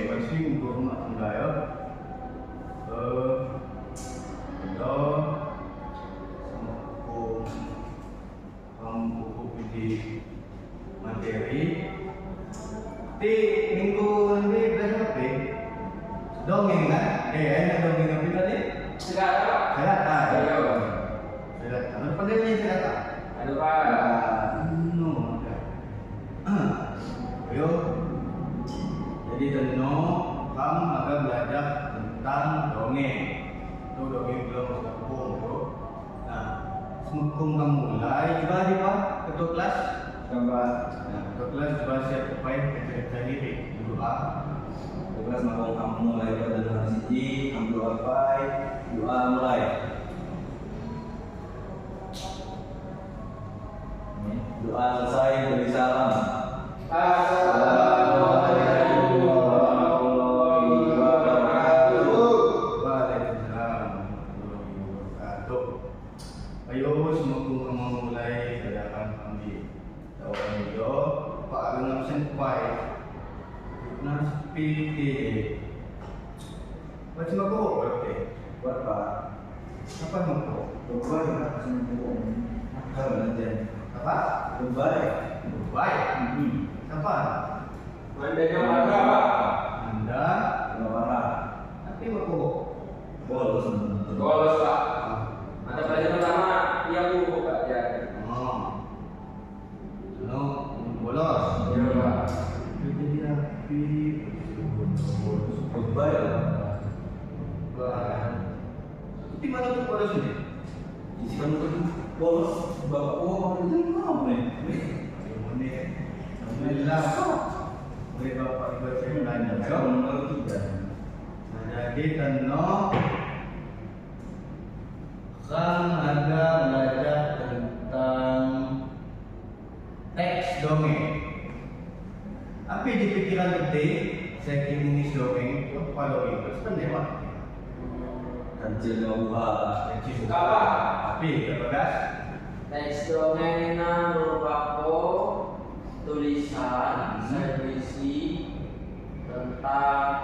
Masih untuk rumah tangga ya. Ada buku di materi. Di minggu ini belajar apa? Dongeng kan? Enak dongeng apa tadi? Sekarang. Sekarang. Apa panggilnya sekarang? Aduh Pak. No. Ayo. Jadi Teno, kamu akan belajar tentang dongeng. Itu dongeng belum sempurna, bro. Nah, sebelum kamu mulai, coba di Pak, ketua kelas. Coba. Nah, ketua kelas coba siap supaya cerita diri dulu Pak. Kelas mau kamu mulai pada dengan siji, ambil wifi, doa mulai. Doa selesai beri salam. Assalamualaikum warahmatullahi wabarakatuh. Waalaikumsalam warahmatullahi wabarakatuh. Ayo semoga kamu mulai keadaan kami. Tawaran yo, Pak dengan senpai. Nas PT. Macam apa berarti? Buat Pak. Apa mau? Dubai Pak, sembuh. Kalau belajar. Apa? Dubai. Baik. Apa? Mandanya mana Pak? Anda Marah. tapi mau Bolos. Bolos Pak. Mata pelajaran pertama yang buku Pak ya. Lalu bolos. Iya Pak. Jadi rapi. Dubai. Di mana tuh bolos ini? Isi kamu tuh bolos. Bapak mau jadi mau nih. Ini. Alhamdulillah. Boleh bapak dibaca belanja. Saya nomor 3. Nah, jadi Teno kan ada belajar tentang teks dongeng. Apa di pikiran gede saya kini dongeng itu kalau itu sebenarnya Kancil Gauha. Apa? Tapi terbatas. Teks dongengna merupakan tulisan saya berisi tentang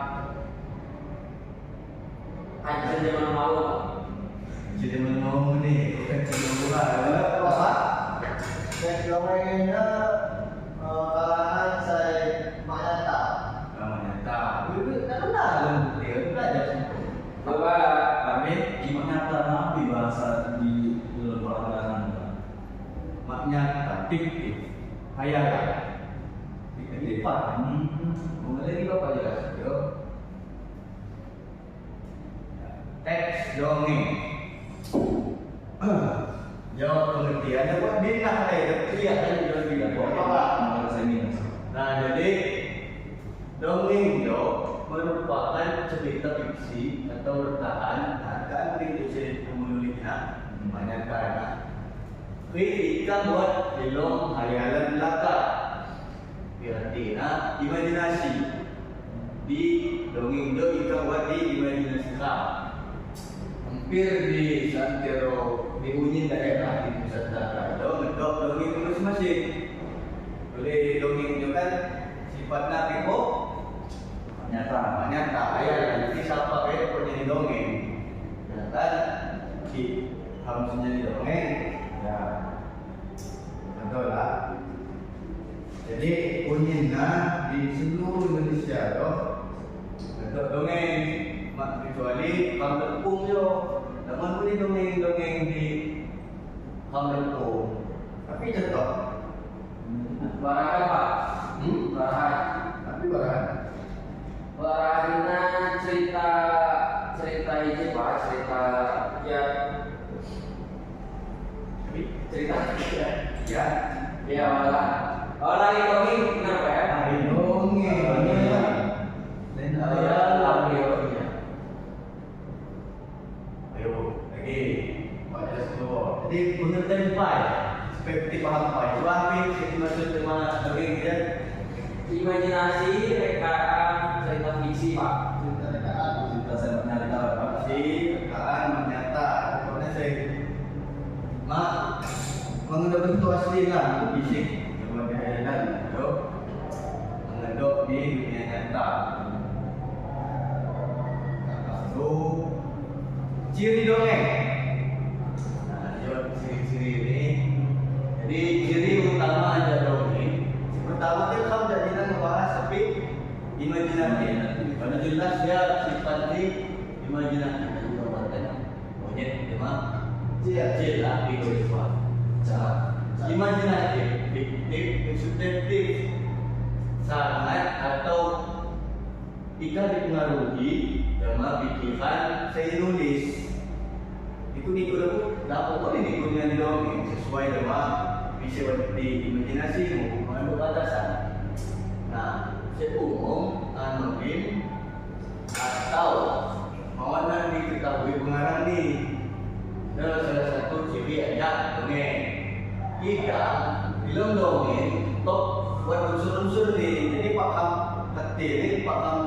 ajar zaman malu. Jadi mau nih bukan cuma bola. Apa? Teks dongengnya kalangan saya Mayata. Namanya tahu. Itu tak kenal dia belajar semua. Bapak Kami gimana nabi bahasa di peradaban. Maknya fiktif, hayalan. Fiktif. Mengenai bapak jelas yo. Teks dongeng. Jawab pengertiannya kok dia nak ada kelihatan di dalam bidang apa? Nah jadi dongeng yo merupakan cerita fiksi atau rekaman akan ditulis penulisnya banyak karena ketika buat film hayalan belaka berarti imajinasi di dongeng itu kita buat di imajinasikan hampir di santero di unyin daerah di Nusantara itu ngedok dongeng itu masing-masing boleh dongeng itu kan sifatnya piko nyata ya jadi siapa kayak jadi dongeng ya kan di harusnya di dongeng ya betul lah jadi unyinnya di seluruh Indonesia loh untuk dongeng kecuali kampung yo namun boleh dongeng di kampung tapi contoh barahan Pak. Barahan. tapi barahan Barahannya cerita ini Pak, cerita ya cerita ya ya malah. Oh lagi dongeng kenapa ya? hari dongeng dan Audionya. ayo lagi baca semua jadi pengertian pai perspektif paham pai coba ambil jadi maksud tema dongeng dia Imajinasi, rekaan, cerita fiksi Pak. Cerita saya nyata Pak. si rekaan menyata pokoknya saya mengenai bentuk asli lah itu fisik kemudian yo mengenai aduk di dunia nyata. Lalu ciri dongeng. Nah, lihat ciri-ciri ini. Jadi ciri utama ada dongeng. Pertama kan kamu jadi membahas tapi imajinatif. Karena jelas dia sifatnya imajinatif dan juga bertanya. Monyet memang ciri lah di kehidupan. Imajinatif, fiktif, subjektif, sangat atau jika dipengaruhi sama pikiran saya nulis. Itu dapat boleh digunakan di dongeng sesuai dengan visi di imajinasi mengandung batasan. Nah, seumum, anonim atau mawana diketahui pengarang ini. Nah, salah satu ciri ayat dongeng. Jika film dongeng untuk buat unsur-unsur ini, jadi paham hati ini, paham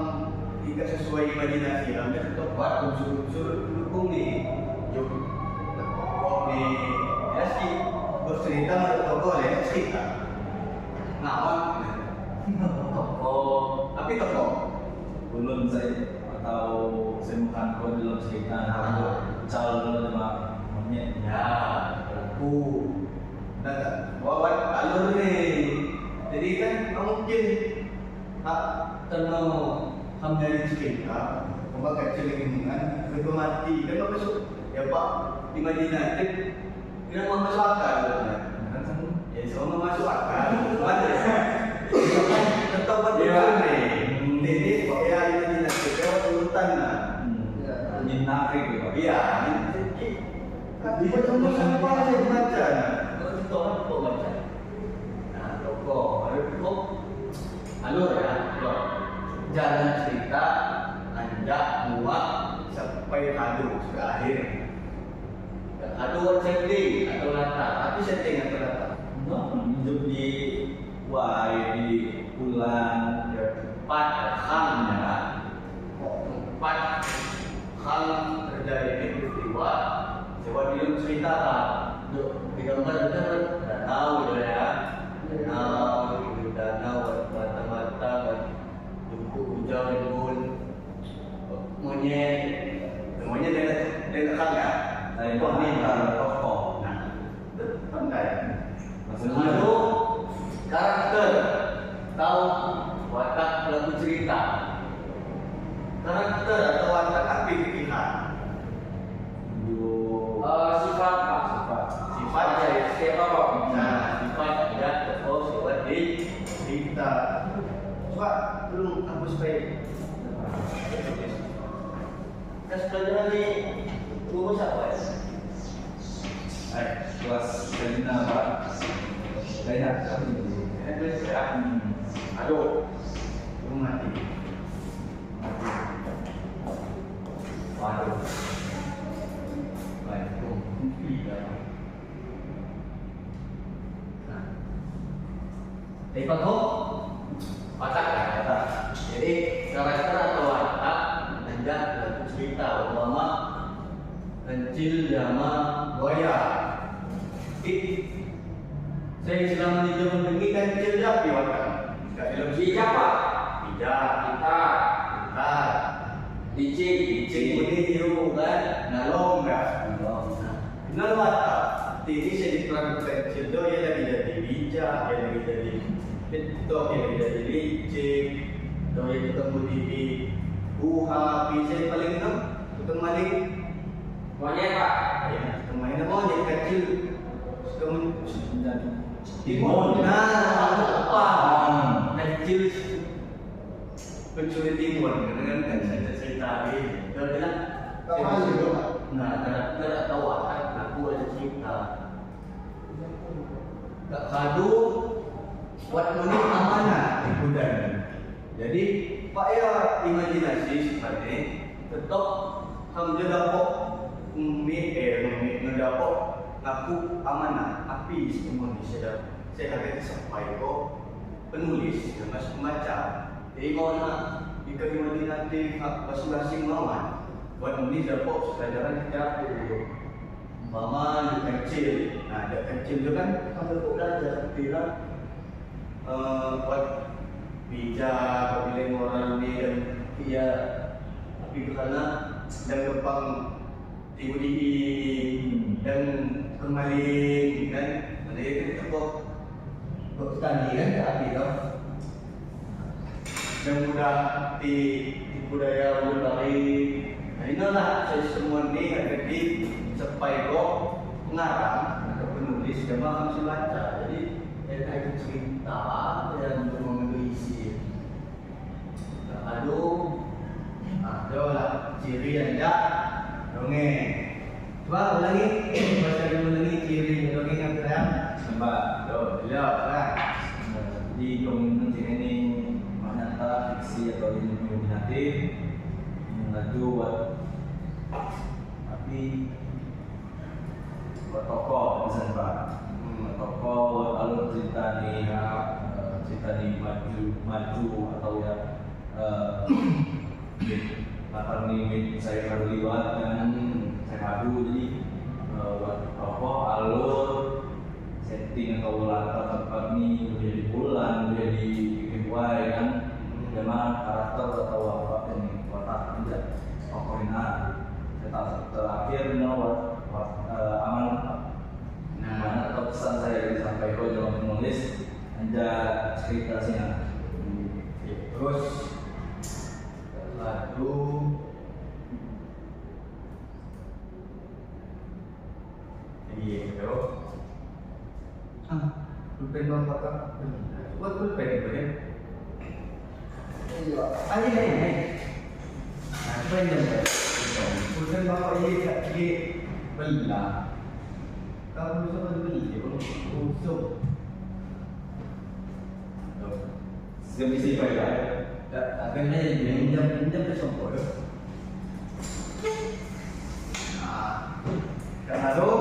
jika sesuai imajinasi, kami tetap buat unsur-unsur dukung nih. Tokoh nih, ya sih bercerita menurut tokoh ya cerita. Ngawan, tokoh, tapi tokoh belum saya atau semukan kau dalam cerita calon sama monyet ya, aku. Nah, wawan alur nih. Jadi kan mungkin tenang kamu dari cerita, kamu kecil lingkungan, itu mati. Kan masuk, ya Pak, imajinatif, tidak mau masuk akal. Ya, semua masuk akal. Mana? Tetap betul nih. Ini ya imajinatif, ya urutan lah. menarik gitu. Iya. Tapi betul apa sih baca? Orang kok baca. Nah, tokoh, alur ya, alur. Jalan cerita, nanjak, muak, sampai kado ke akhir. Kado setting atau latar, tapi setting atau latar. Hidup di wai di bulan Empat hang ya, empat hang terjadi peristiwa. Coba film cerita lah. Digambar danau gitu ya, danau mata-mata, hujan embun, monyet dari kan ya, dari tokoh. Nah, pandai. Lalu karakter, tahu watak pelaku cerita, karakter atau watak apa pikiran. Sifat Pak. Sifat ya, Siapa Pak? nah sifat ya, tokoh sifat di cerita. Coba belum hapus baik. Tes pelajaran di guru siapa ya? Kelas Karina Pak. Karina. English ya. Aduh, belum mati. Waduh. Baik, nah, dari tokoh watak ya, watak. Jadi karakter atau watak anda dalam cerita umpama kecil sama buaya. Saya selama di zaman ini kan kecil tapi watak. Dalam Bijak Pak. bijak, Pintar. pintar, licik ini hiu kan, nalong kan. Benar watak. Ini saya diterangkan kecil tu ia lagi jadi bijak, ia lagi jadi betul, ia lagi jadi licik. Kalau ia ketemu di buha, bisa paling tu, tukang maling. Monyet Pak. Ya, tukang maling apa dia kecil, tukang Timun. Nah, apa? Kecil pencuri timun, dengan kan saya cerita ini. Kalau bilang, nah, tidak tahu watak, aku ada cerita. Tak kadu buat menit amanah di bulan. Jadi pak ya imajinasi seperti tetap kamu dapat mendapat ngaku amanah api semua di saya hargai sampai kok penulis dan masuk pembaca. Jadi mau nak jika imajinatif masing-masing lawan buat menulis dapat pelajaran kita dulu. Mama yang kecil, nah ada kecil tu kan kamu belajar tidak buat bijak apabila orang ini dan Iya. Tapi karena dan kepang tiba-tiba dan kembali kan ada itu kok tadi kan tadi toh. yang mudah di budaya berbalik. Nah inilah saya semua ini jadi sampai kok pengarang atau penulis jamaah harus baca. Jadi itu cerita yang mengandung isi. Aduh, lah ciri anda dongeng. Coba ulangi, baca dulu lagi ciri dongeng yang terang. Nampak. Lihat kan. Di dongeng ini nyata, fiksi atau imajinatif, mengaju tapi buat tokoh misalnya Pak, tokoh buat alur cerita nih, cerita nih maju atau ya latar nih saya baru liwat kan, saya padu jadi buat tokoh alur setting atau latar tempat nih menjadi bulan menjadi ribuan kan, memang karakter atau apa ini watak tidak tokohnya terakhir aman mana atau pesan saya disampaikan dalam menulis ada ceritanya. Terus lalu gitu. Pulpen bapak kan? Buat pulpen itu ya? Iya. Ayo nih. Nah, coba yang jam. Pulpen bapak ini belah. Kalau bisa beli, usung. Siapa isi apa ya? Akhirnya pinjam kesompor. Nah, lalu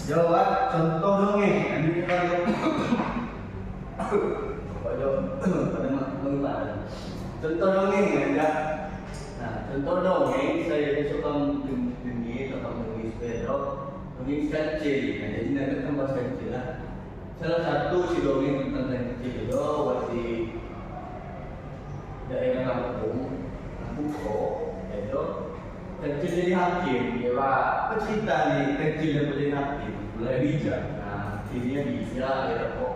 jawab contoh dongeng. Ini kita pada mengenal. Contoh dongeng ya. Nah, contoh dongeng saya suka mendengi atau menulis pedok. Dongeng kecil. Nah, jadi nanti tambah kecil lah. Salah satu si dongeng tentang kecil itu waktu daerah Lampung, itu kecil jadi hakim, ya Pak. Pecinta nih kecil yang jadi hakim, mulai bijak. Nah, akhirnya bijak, ya kok.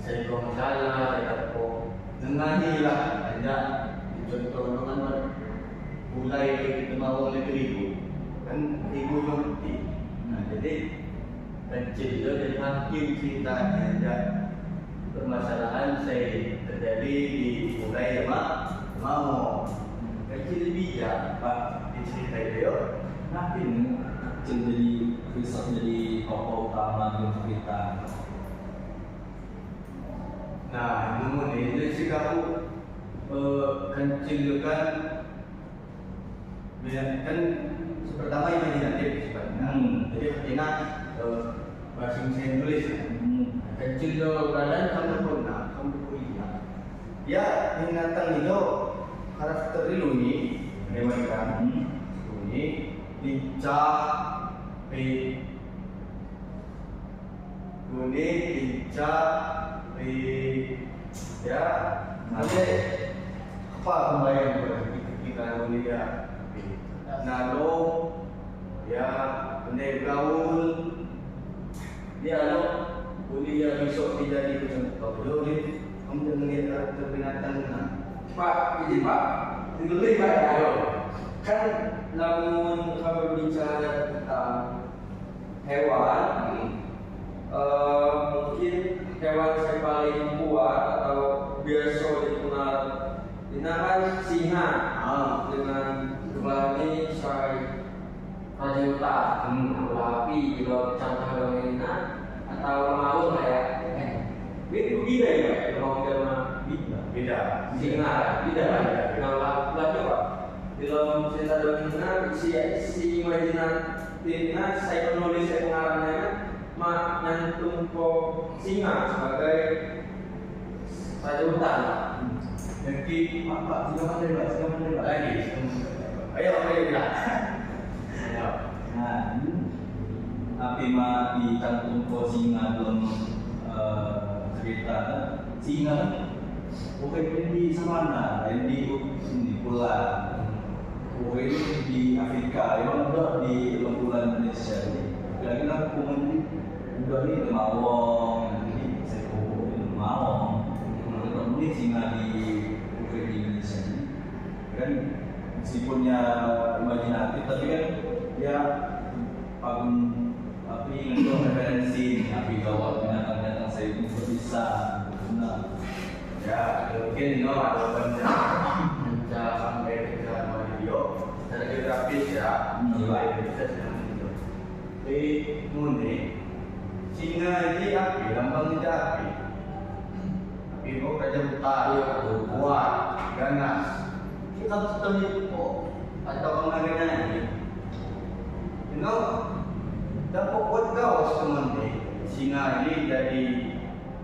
Saya kalau salah, ya kok. Nengahi lah, ada contoh dengan mulai kita mau negeri kan ibu ngerti. Nah, jadi kecil itu jadi hakim ceritanya ada permasalahan saya terjadi di mulai ya Mak mau kecil bijak Pak di cerita itu Nah ini kecil jadi riset jadi tokoh utama di cerita. nah namun ini sih kamu kecil itu kan kan pertama imajinatif sifatnya jadi artinya bahasa saya tulis kecil itu keadaan kamu pernah kamu kuliah ya ingatan itu karakter ini menewaikan ini lincah lincah ya nanti apa kebayang kita kuliah nalo ya pandai gaul dia lo kuliah besok tidak di contoh boleh kamu jangan lihat karakter binatang nah Pak, izin Pak, dulu Pak ya. Kan namun kalau bicara tentang hewan, mungkin hewan yang paling kuat atau biasa dikenal kan singa dengan sebelah ini saya raja hutan, api juga contoh dongengnya atau malu lah ya. Itu beda ya, kalau beda singa beda kan? Kalau lagi Pak, di dalam cerita dongengnya si imajinatifnya saya penulis saya pengarangnya kan nyantum ke singa sebagai raja hutan. jadi apa silakan lagi ayo bilang ayo Nah, tapi mah di kantung singa belum cerita Singa kan bukan di savana, lain di sini pulau. Bukan di Afrika, emang udah di lembulan Indonesia ini. Lagi lah kuman ini udah di Mawong, jadi saya kumpul di Mawong. Kalau ini singa di bukan di Indonesia ini, kan meskipunnya imajinatif, tapi kan ya pagun tapi untuk referensi tapi kalau binatang-binatang saya itu bisa benar Ya, mungkin no ada banyak sampai ke dalam video secara geografis ya, mulai bisa sedang itu. Jadi mune singa ini api, lambang itu api. Api itu raja utara, kuat, ganas. Kita betul itu atau mengenai ini. You know, dapat buat kau semuanya. Singa ini jadi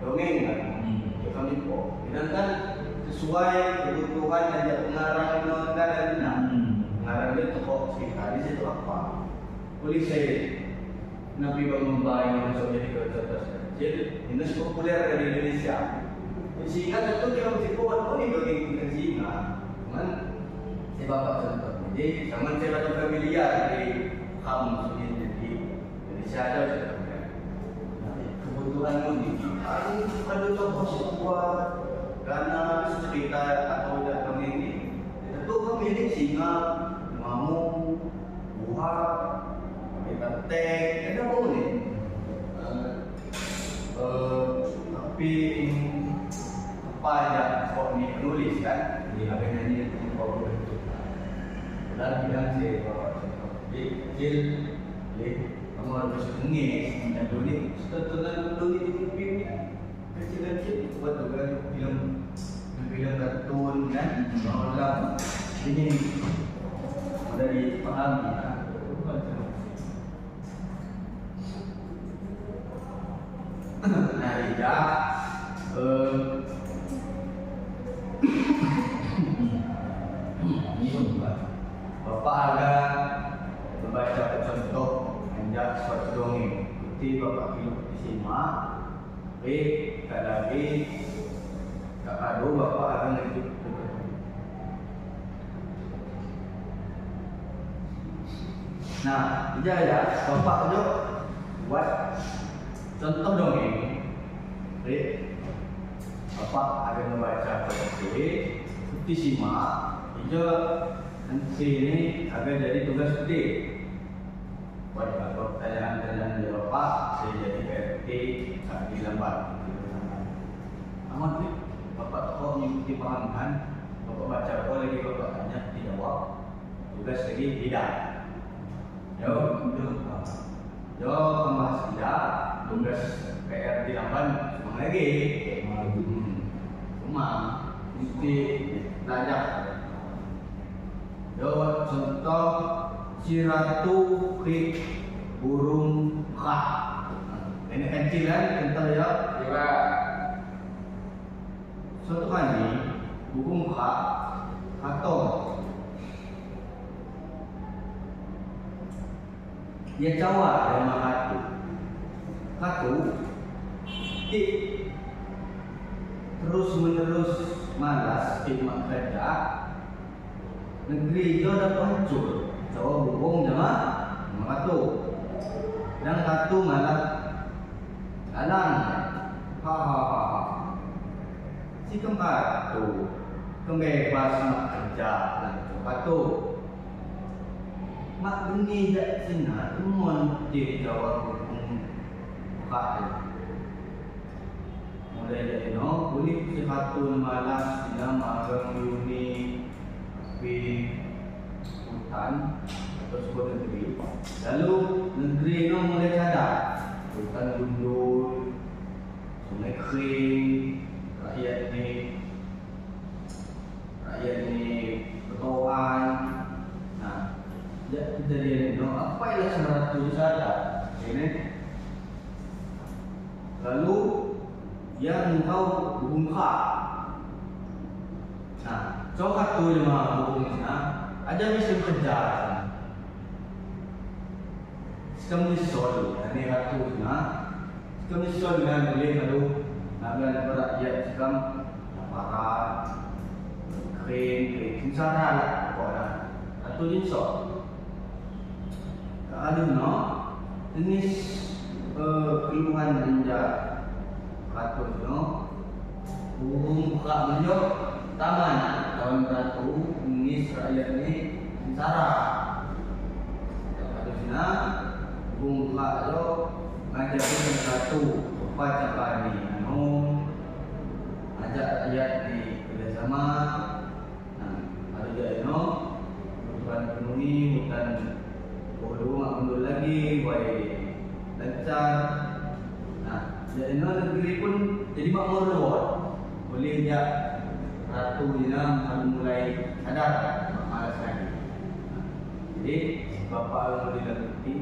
dongeng kan? Kami po. Sedangkan sesuai kebutuhan dan pengarang negara kita. Pengarang dia tokoh kita di situ apa? Boleh saya Nabi membayar masuk jadi kertas kecil. Ini populer di Indonesia. Singa tentu kita mesti buat ini bagi kita singa. Cuman si bapak contoh. Jadi zaman saya baca familiar di kamu sendiri di Indonesia ada sebenarnya. Kebutuhan ini. Kalau contoh sebuah ganas cerita atau datang ini, tentu kami singa, mamu, buah, kita teh, ada apa ni? Tapi apa aja kok ni penulis kan? Di akhirnya ni kau bentuk. Dan bilang si bapak contoh, kecil, kamu harus mengis, dan dulu setelah dulu itu kecil-kecil buat juga film kartun kan, orang ini sudah dipahami. Nah, ya, ini Bapak ada membaca contoh menjak suatu dongeng. Seperti Bapak hidup di Sima, tak lagi tak ada Bapak akan hidup. Nah, ya Bapak tu buat contoh dongeng. Bapak akan membaca seperti Sima. Hingga nanti ini akan jadi tugas gede. Buat kalau pertanyaan-pertanyaan dari Bapak, saya jadi PRT di lambat. Amat ni, Bapak kau mengikuti paham kan? Bapak baca kau lagi Bapak tanya dijawab. Tugas lagi tidak. Yo, kembali tidak. Tugas PR di lambat cuma lagi. Cuma mesti belajar. Yo, contoh si ratu krik burung kah. Ini kecil kan contoh ya. Coba. Suatu kali burung kah atau dia cawa dengan katu. Katu terus menerus malas khidmat kerja. Negeri itu ada hancur. Cawa burung sama katu. Dan katu malah alang. Ha. Si katu kebebas nak kerja dan katu. Mak ini tak sinar umon di Jawa burung katu. Mulai dari no, boleh si katu malas tidak magang Yuni di hutan atau sebuah negeri. Lalu negeri itu mulai sadar hutan gundul, sungai kering, rakyat ini bertoan. Nah, jadi apa yang seratu sadar ini. Lalu yang engkau bungka. Nah, coba tu lima burungnya ada mesin kerja. Sekarang ni sol, ni ratunya. Sekarang ni sol dengan boleh lalu agar rakyat sekam aparat kering sengsara lah pokoknya atau jinsok ada no jenis keluhan anja kata no buka menjok taman tahun ratu jenis rakyat ni sengsara ada sina buka jo ngajarin satu baca bani ajak rakyat di kerjasama. Ada jadi no bukan penuhi bukan bodoh mak mundur lagi buat lancar. Jadi no negeri pun jadi makmur luar boleh dia ratu jenam kalau mulai sadar malas lagi. Jadi bapa boleh ngerti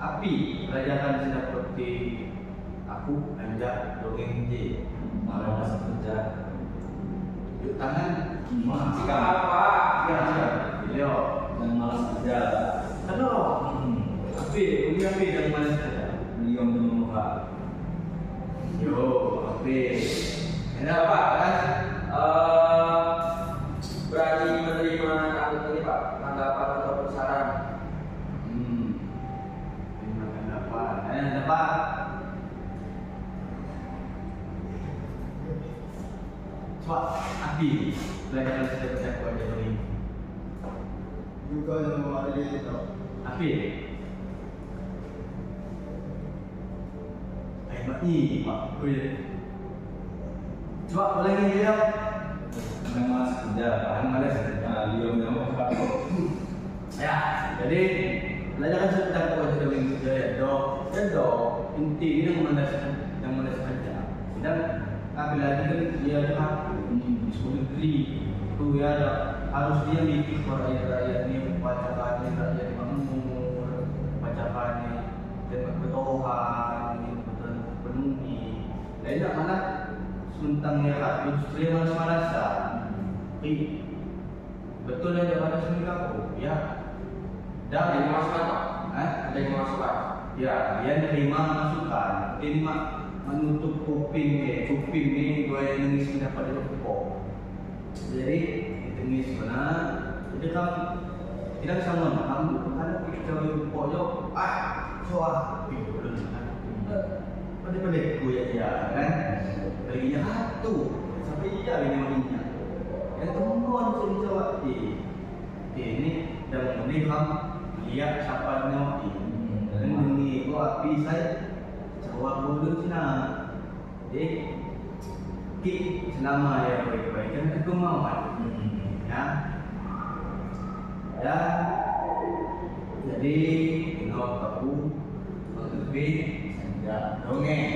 api kerajaan sudah seperti aku anjak dongeng je malah masuk kerja yuk tangan Jika apa? beliau dan malas kerja. halo api punya api dan malas kerja Beliau memuka. yo api kenapa kan Berani menerima ini Pak, tanggapan ataupun saran. Makan apa? Apa? Coba api belajar saya baca kepada ini. Juga yang ada itu. Api. Mak ni, mak. Coba ulangi dia. Yang malas kerja. Yang malas kerja. Beliau memuka. Ya, jadi belajar tentang kepada ini saja. Do inti ini yang malas kerja. Dan apabila dia di sekolah negeri tu ya harus dia mikir rakyat ni bacakan rakyat makmur bacakan dan bertohan betul penuhi lain tak mana sementangnya hati dia malas-malasan betul yang dia pada sini aku ya dah Ada yang masukan Pak? eh Ada yang masukan? ya dia terima masukan ini menutup kuping ni gue yang nangis mendapat itu pokok. Jadi itu nangis mana? Jadi kamu tidak sama kamu karena kita yang pokok soal itu belum pada gue ya kan? Perginya satu sampai iya ini maninya. Yang temuan sini jawab ini dan ini kamu lihat siapa nyawa ini dan ini gua api saya jawab dulu cina, jadi selama ya baik-baik kan aku mau ya, dan jadi ingat aku lebih senja dongeng,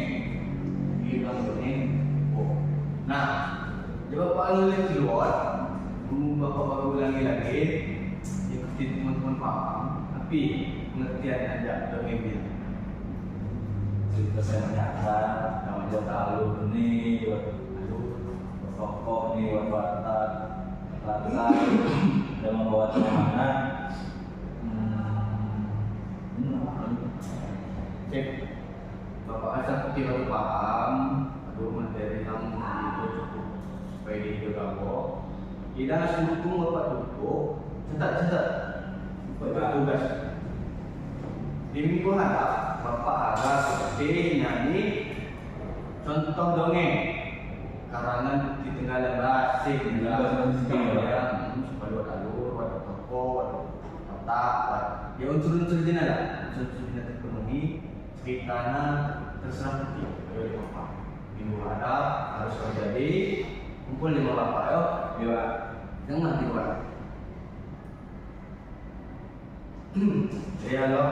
bilang dongeng, nah coba paling keluar, bapak ulangi lagi, ikuti teman-teman paham, tapi pengertian aja dongeng bilang. Cerita saya menyatakan namanya Talu ini tokoh nih buat Batak latar dan membawa kemana cek bapak asal putih baru paham materi kamu itu cukup supaya dia kok kita harus dukung bapak dukung cetak bapak tugas di minggu harap bapak harap seperti nyanyi contoh dongeng karangan di tengah lembah sih ya supaya alur wadah toko wadah ya unsur-unsur jenis lah unsur-unsur jenis terpenuhi ceritanya terserah putih dari bapak minggu harap harus terjadi kumpul 5 bapak ya yang mati buat jadi halo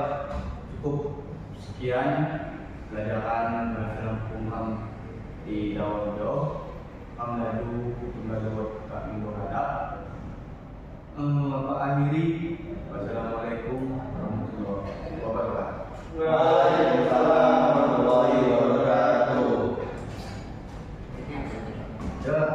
cukup sekian pelajaran film Pungkam di Dawodo kami lalu kembali ke minggu hadap Bapak akhiri wassalamualaikum warahmatullahi wabarakatuh.